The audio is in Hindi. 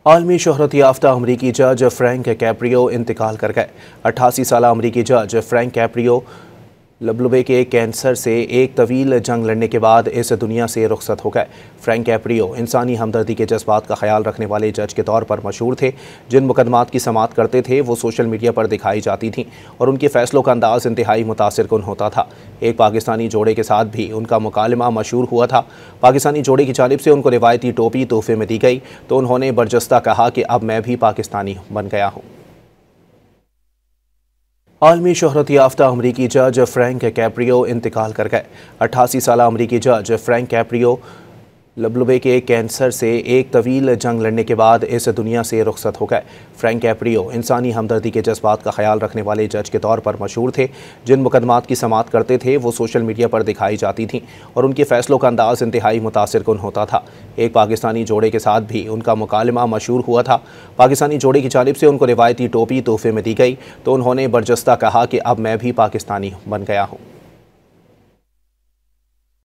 आलमी शोहरत याफ्ता अमरीकी जज फ्रैंक कैप्रियो इंतकाल कर गए। 88 साल अमरीकी जज फ्रैंक कैप्रियो लबलबे के कैंसर से एक तवील जंग लड़ने के बाद इस दुनिया से रुखसत हो गए। फ्रैंक कैप्रियो इंसानी हमदर्दी के जज्बात का ख्याल रखने वाले जज के तौर पर मशहूर थे। जिन मुकदमात की समाअत करते थे वो सोशल मीडिया पर दिखाई जाती थीं और उनके फैसलों का अंदाज इंतहाई मुतासिर कुन होता था। एक पाकिस्तानी जोड़े के साथ भी उनका मुकालमा मशहूर हुआ था। पाकिस्तानी जोड़े की जानिब से उनको रिवायती टोपी तोहफे में दी गई तो उन्होंने बरजस्ता कहा कि अब मैं भी पाकिस्तानी बन गया हूँ। आलमी शोहरत याफ्ता अमरीकी जज फ्रैंक कैप्रियो इंतकाल कर गए। 88 साल अमरीकी जज फ्रैंक कैप्रियो लबलबे के कैंसर से एक तवील जंग लड़ने के बाद इस दुनिया से रुखसत हो गए। फ्रैंक कैप्रियो इंसानी हमदर्दी के जज्बात का ख्याल रखने वाले जज के तौर पर मशहूर थे। जिन मुकदमात की समाअत करते थे वो सोशल मीडिया पर दिखाई जाती थीं और उनके फैसलों का अंदाज इंतहाई मुतासिर कुन होता था। एक पाकिस्तानी जोड़े के साथ भी उनका मुकालमा मशहूर हुआ था। पाकिस्तानी जोड़े की जानिब से उनको रिवायती टोपी तोहफे में दी गई तो उन्होंने बरजस्ता कहा कि अब मैं भी पाकिस्तानी बन गया हूँ।